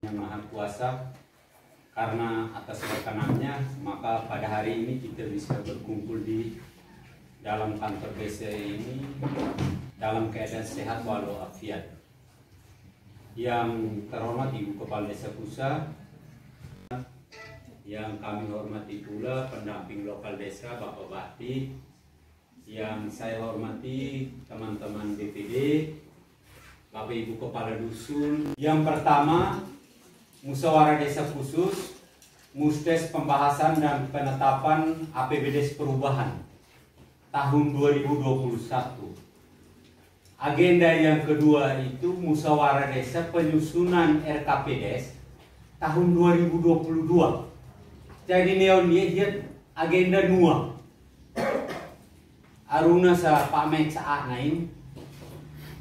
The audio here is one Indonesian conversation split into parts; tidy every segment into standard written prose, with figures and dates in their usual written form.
Yang Maha Kuasa, karena atas berkenannya maka pada hari ini kita bisa berkumpul di dalam kantor BCI ini dalam keadaan sehat walafiat. Yang terhormat Ibu Kepala Desa Pusa, yang kami hormati pula pendamping lokal desa Bapak Bati, yang saya hormati teman-teman BPD, Bapak Ibu Kepala Dusun. Yang pertama, Musyawarah Desa Khusus, Musdes Pembahasan dan Penetapan APBDes Perubahan tahun 2021. Agenda yang kedua itu Musyawarah Desa Penyusunan RKPDes tahun 2022. Jadi neon dia agenda NUA. Aruna sa Pak Mek saat nain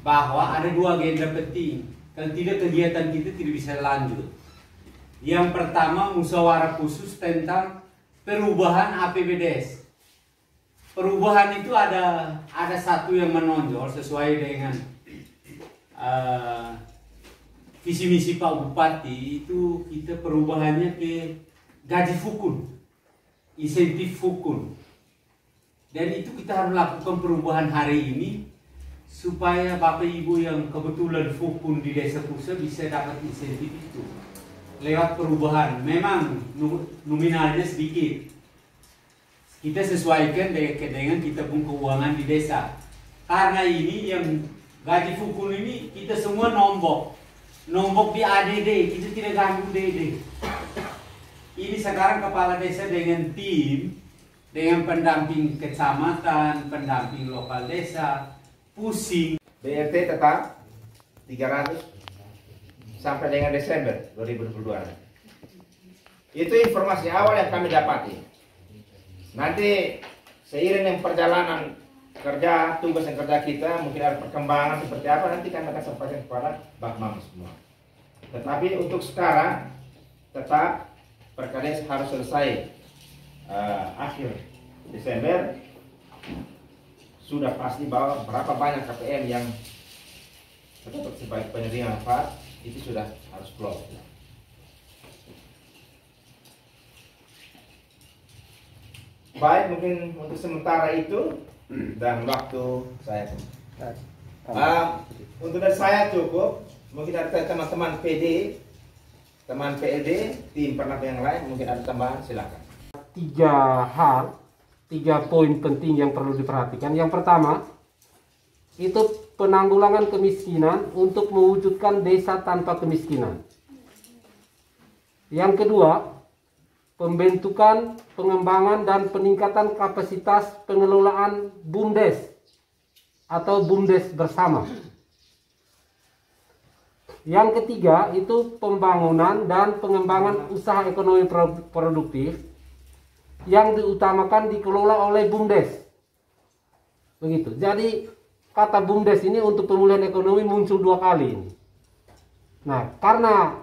bahwa ada dua agenda penting. Kalau tidak kegiatan kita tidak bisa lanjut. Yang pertama musyawarah khusus tentang perubahan APBDes. Perubahan itu ada satu yang menonjol sesuai dengan visi misi Pak Bupati, itu kita perubahannya ke gaji fukun, insentif fukun. Dan itu kita harus lakukan perubahan hari ini supaya Bapak Ibu yang kebetulan fukun di Desa Pusa bisa dapat insentif itu lewat perubahan. Memang nominalnya sedikit, kita sesuaikan dengan kita pun keuangan di desa. Karena ini yang gaji fukun ini kita semua nombok di ADD, kita tidak ganggu DD. Ini sekarang kepala desa dengan tim, dengan pendamping kecamatan, pendamping lokal desa, pusing. BRT tetap 300 sampai dengan Desember 2022. Itu informasi awal yang kami dapati. Nanti seiring dengan perjalanan kerja, tugas yang kerja kita, mungkin ada perkembangan seperti apa, nanti kami akan sampaikan kepada Bakmam semua. Tetapi untuk sekarang tetap Perkades harus selesai akhir Desember. Sudah pasti bahwa berapa banyak KPM yang terdapat sebagai penerima manfaat itu sudah harus close. Baik, mungkin untuk sementara itu dan waktu saya untuk dari saya cukup. Mungkin ada teman-teman PD, teman PLD, tim pendamping yang lain, mungkin ada tambahan, silakan. 3 poin penting yang perlu diperhatikan. Yang pertama, itu penanggulangan kemiskinan untuk mewujudkan desa tanpa kemiskinan. Yang kedua, pembentukan, pengembangan, dan peningkatan kapasitas pengelolaan BUMDes atau BUMDes bersama. Yang ketiga, itu pembangunan dan pengembangan usaha ekonomi produktif yang diutamakan dikelola oleh BUMDes. Begitu. Jadi kata BUMDes ini untuk pemulihan ekonomi muncul 2 kali. Nah, karena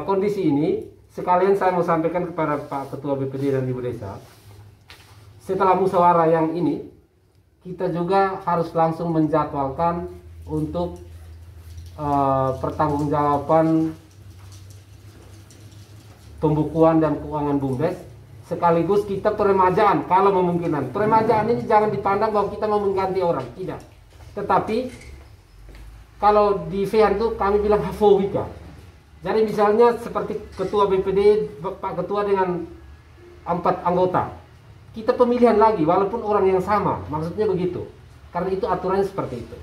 kondisi ini, sekalian saya mau sampaikan kepada Pak Ketua BPD dan Ibu Desa, setelah musyawarah yang ini, kita juga harus langsung menjadwalkan untuk pertanggungjawaban pembukuan dan keuangan BUMDes. Sekaligus kita peremajaan kalau memungkinkan. Peremajaan ini jangan dipandang bahwa kita mau mengganti orang, tidak. Tetapi kalau di VN itu kami bilang hafowika. Jadi misalnya seperti Ketua BPD, Pak Ketua dengan 4 anggota, kita pemilihan lagi walaupun orang yang sama, maksudnya begitu. Karena itu aturannya seperti itu.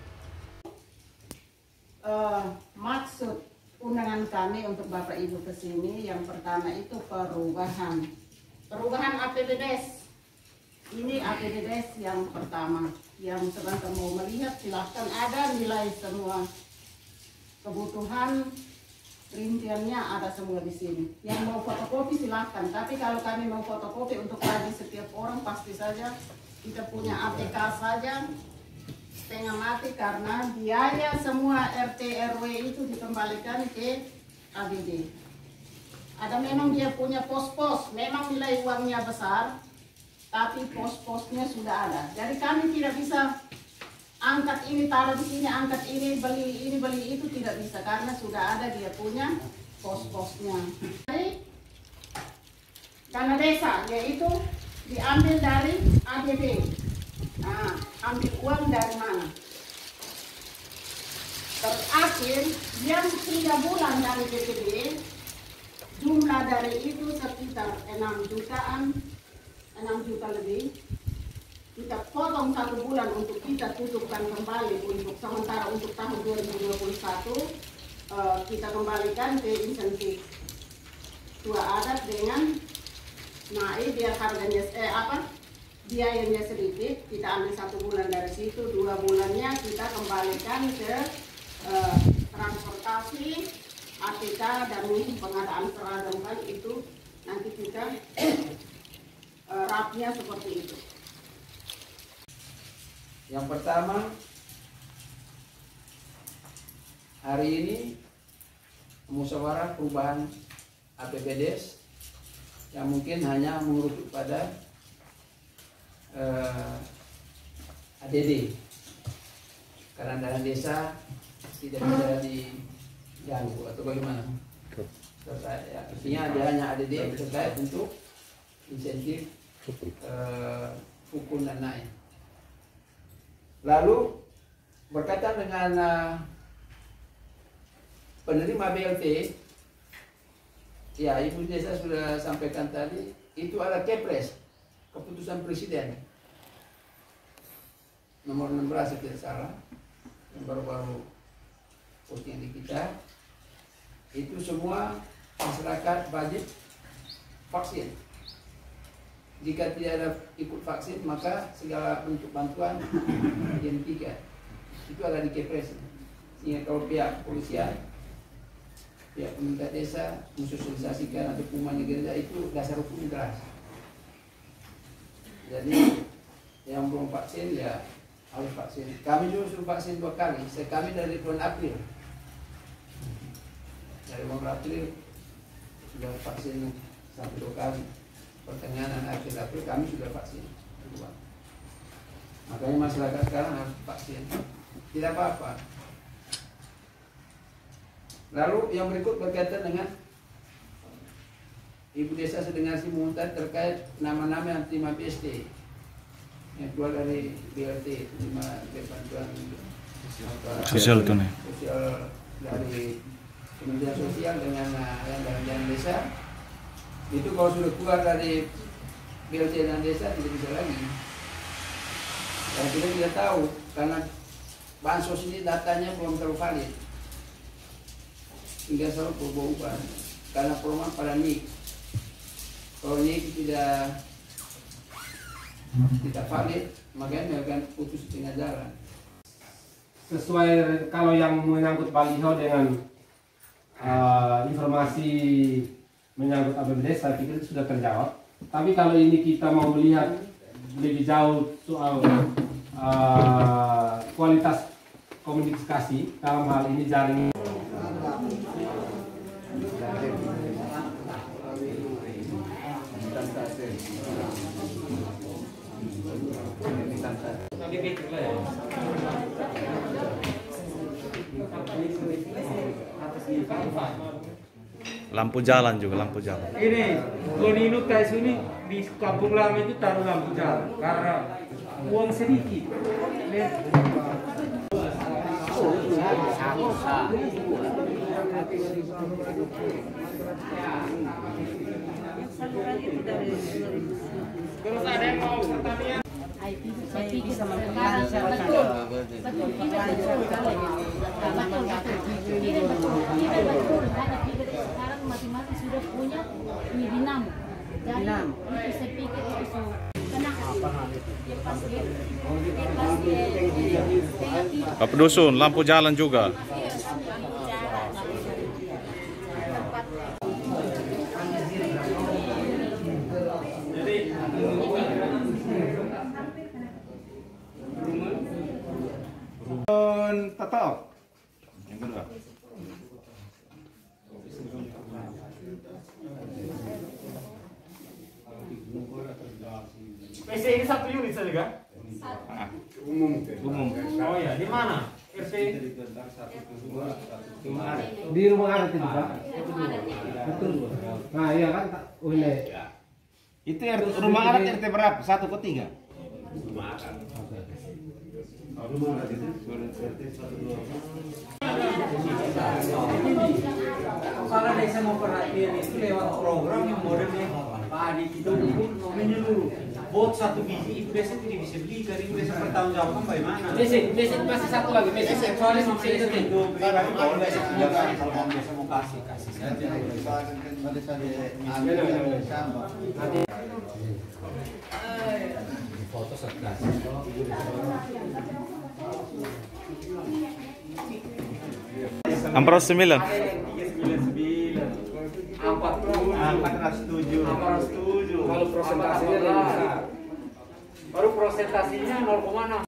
Maksud undangan kami untuk Bapak Ibu ke sini yang pertama itu perubahan APBDes. Ini APBDes yang pertama. Yang sebentar mau melihat silahkan, ada nilai semua kebutuhan, rinciannya ada semua di sini. Yang mau fotokopi silahkan. Tapi kalau kami mau fotokopi untuk bagi setiap orang, pasti saja kita punya APK saja setengah mati karena biaya semua RT RW itu dikembalikan ke ABD. Ada memang dia punya pos-pos, memang nilai uangnya besar, tapi pos-posnya sudah ada. Jadi kami tidak bisa angkat ini taruh di sini, angkat ini beli itu tidak bisa karena sudah ada dia punya pos-posnya. Jadi dana desa yaitu diambil dari ADB. Nah, ambil uang dari mana? Terakhir yang 3 bulan dari BPD, jumlah dari itu sekitar 6 juta lebih. Kita potong 1 bulan untuk kita tutupkan kembali untuk sementara untuk tahun 2021 kita kembalikan ke insentif tua adat dengan naik biar harganya biayanya sedikit, kita ambil 1 bulan dari situ, 2 bulannya kita kembalikan ke transportasi, ATK dan pengadaan seragam kan itu nanti kita rapnya seperti itu. Yang pertama, hari ini musyawarah perubahan APBDes yang mungkin hanya mengerucut pada ADD karena dana desa tidak bisa diganggu atau bagaimana? Ya, artinya ada hanya ADD terkait untuk insentif hukum dan lain. Lalu berkaitan dengan penerima BLT, ya Ibu Desa sudah sampaikan tadi, itu ada Kepres, keputusan Presiden nomor 16 tidak salah, yang baru-baru posting di kita, itu semua masyarakat wajib vaksin. Jika tidak ada ikut vaksin, maka segala bentuk bantuan dihentikan. Itu ada di Kepres. Sehingga kalau pihak kepolisian, pihak pemerintah desa mensosialisasikan atau hukuman gereja itu dasar hukum keras. Jadi yang belum vaksin ya harus vaksin. Kami juga suruh vaksin 2 kali. Kami dari bulan April. Dari bulan April sudah vaksin sampai 2 kali. Pertengahan dan akhir April kami sudah vaksin kedua. Makanya masyarakat sekarang harus vaksin. Tidak apa-apa. Lalu yang berikut berkaitan dengan Ibu Desa sedengar si muntah terkait nama-nama yang terima BST yang keluar dari BLT, terima bantuan sosial tunai sosial dari Kementerian Sosial dengan yang desa. Itu kalau sudah keluar dari BLT dan desa tidak bisa lagi. Dan kita tidak tahu karena bansos ini datanya belum terlalu valid. Hingga selalu berubah-ubah karena perumahan pada NIK. Kalau NIK tidak valid, makanya akan putus di tengah jalan. Sesuai kalau yang menyangkut baliho dengan informasi menyangkut APBD, saya pikir itu sudah terjawab. Tapi kalau ini kita mau melihat lebih jauh soal kualitas komunikasi dalam hal ini jaring. lampu jalan juga, lampu jalan. Ini Koninu Kaisuni di kampung lama itu taruh lampu jalan karena uang sedikit. Terus ada yang mau pertanian? Saya bisa memperlancarkan betul sekarang masing-masing sudah punya dinam. Jadi itu saya pikir itu Pak Dusun, lampu jalan juga. Tetap. Yang kedua. PC ini 1 unit saja kan? Umum. Oh Di mana? RT Di rumah adat itu Pak. Betul. Nah iya kan ini. Itu rumah adat RT berapa? 1/3. Kepala desa mau perhatian itu lewat program yang modelnya Pak Adi itu menyeluruh. Bot 1 biji itu biasanya tidak bisa beli, dari biasa pertanggungjawabkan bagaimana? Mesin masih satu lagi mesin. Soalnya mesin itu. Kalau biasa punya kan, kalau biasa mau kasih saja. Foto satgas. Ampros 9. 407. Kalau presentasinya lebih besar. Baru presentasinya 0,6.